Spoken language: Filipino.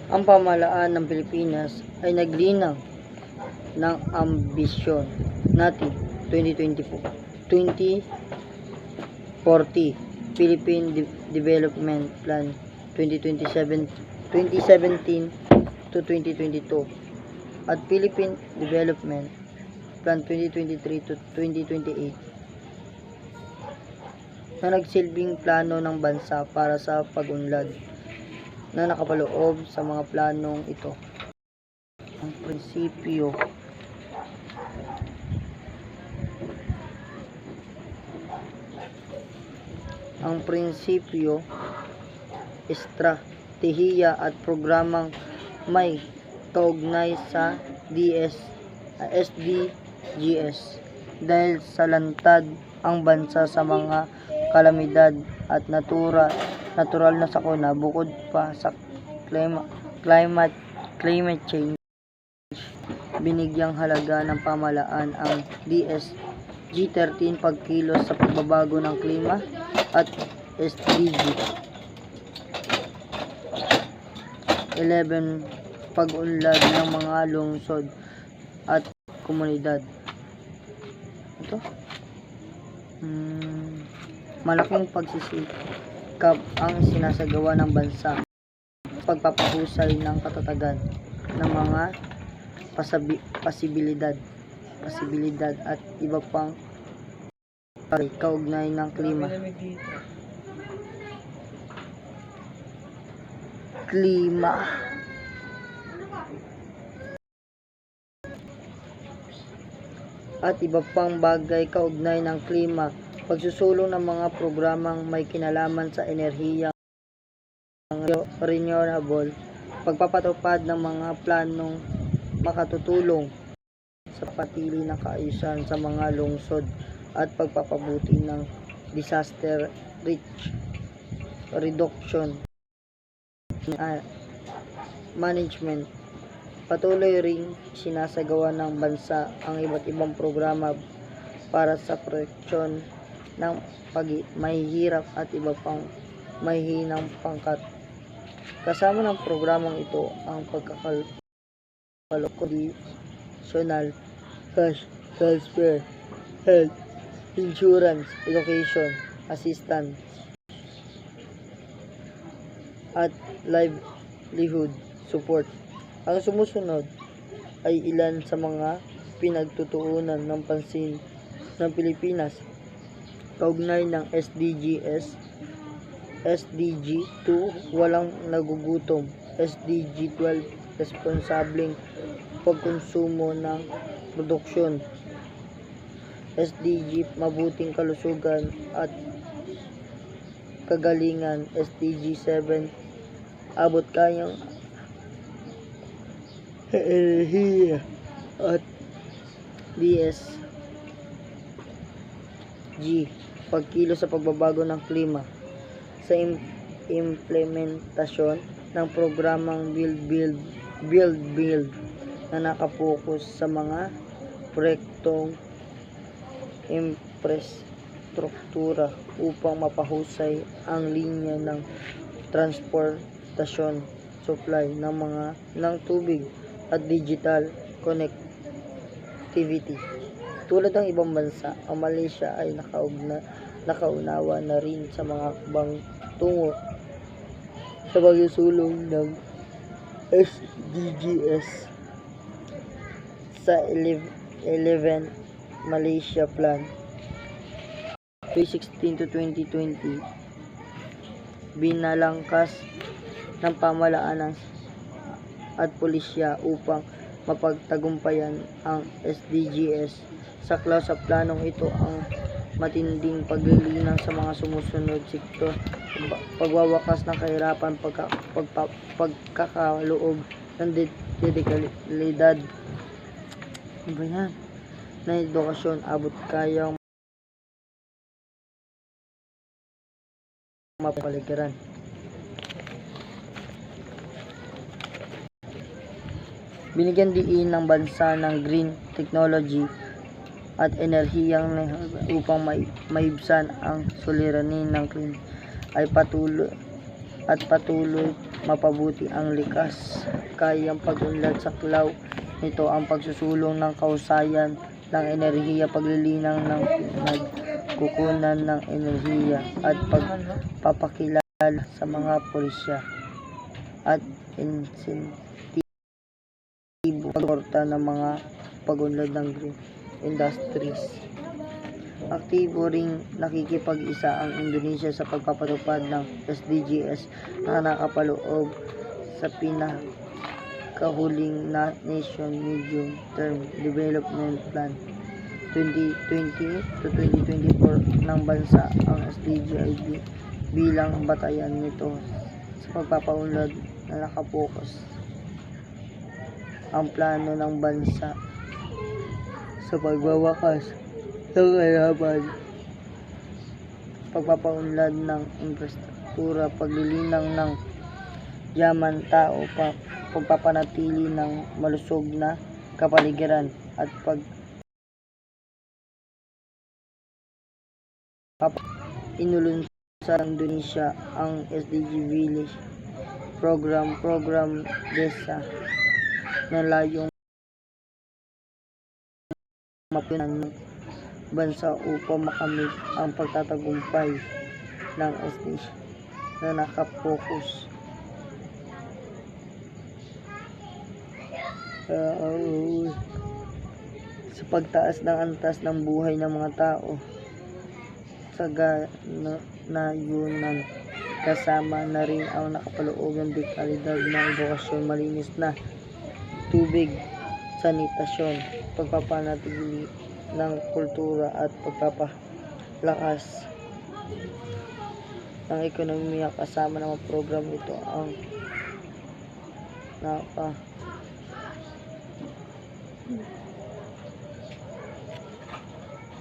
Ang pamahalaan ng Pilipinas ay naglinang ng ambisyon natin 2040 Philippine Development Plan 2017 to 2022 at Philippine Development Plan 2023 to 2028 na nagsilbing plano ng bansa para sa pag-unlad na nakapaloob sa mga planong ito. Ang prinsipyo, estratehiya at programang may kaugnay sa SDGs dahil sa lantad ang bansa sa mga kalamidad at natural na sakuna bukod pa sa climate change. Binigyang halaga ng pamahalaan ang DSG-13 pagkilos sa pagbabago ng klima at SDG 11 pag-unlad ng mga lungsod at komunidad. Malaking pagsisikap ang sinasagawa ng bansa pagpapahusay ng katatagan ng mga pasibilidad at iba pang kaugnay ng klima at iba pang bagay kaugnay ng klima, pagsusulong ng mga programang may kinalaman sa enerhiyang renewable, pagpapatupad ng mga planong makatutulong sa patili ng kaayusan sa mga lungsod at pagpapabuti ng disaster reduction management. Patuloy ring sinasagawa ng bansa ang iba't ibang programa para sa proteksyon ng mahihirap at iba pang mahihinang pangkat. Kasama ng programang ito ang conditional cash transfer, health insurance, education assistance, at livelihood support. Ang sumusunod ay ilan sa mga pinagtutuunan ng pansin ng Pilipinas kaugnay ng SDGs. SDG 2, walang nagugutom. SDG 12, responsableng pagkonsumo ng produksyon. SDG, mabuting kalusugan at kagalingan. SDG 7, abot kayang enerhiya at DSG, pagkilos sa pagbabago ng klima. Sa implementasyon ng programang Build na nakapokus sa mga proyektong infrastruktura upang mapahusay ang linya ng transportasyon, supply ng tubig at digital connectivity. Tulad ng ibang bansa, ang Malaysia ay nakaunawa na rin sa mga hakbang tungo sa pagsusulong ng SDGs sa 11 Malaysia Plan 2016 to 2020. Binalangkas ng pamahalaan at pulisya upang mapagtagumpayan ang SDGs. Saklaw sa planong ito ang matinding paglilinang sa mga sumusunod sektor, pagwawakas ng kahirapan, pagkakaloob ng dekalidad na edukasyon, abot kayang mapaligiran. Binigyan diin ng bansa ng green technology at enerhiyang upang maibsan ang suliranin ng klima ay patuloy mapabuti ang likas. Kayang pag-unlad sa klaw nito ang pagsusulong ng kahusayan ng enerhiya, paglilinang ng nagkukunan ng enerhiya at pagpapakilala sa mga pulisya at insentibo pagporta ng mga pag-unlad ng green industries. Aktibo ring nakikipag-isa ang Indonesia sa pagpapatupad ng SDGs na nakapaloob sa pinakahuling na Nation Medium Term Development Plan 2020 to 2024 ng bansa. Ang SDG bilang batayan nito sa pagpapaunlad na nakapokus ang plano ng bansa sa pagwawakas ng kahirapan, pagpapaunlad ng infrastruktura, paglilinang ng yaman tao, pagpapanatili ng malusog na kapaligiran at inulunsad ng Indonesia ang SDG Village program DESA na layong mapunan ng bansa upang makamit ang pagtatagumpay ng SDG na nakapokus sa pagtaas ng antas ng buhay ng mga tao sa ganayunan, kasama na rin ang nakapaloob ng dekalidad ng edukasyon, malinis na tubig, sanitasyon, pagpapanatili ng kultura at pagpapalakas ng ekonomiya. Kasama ng mga program ito ang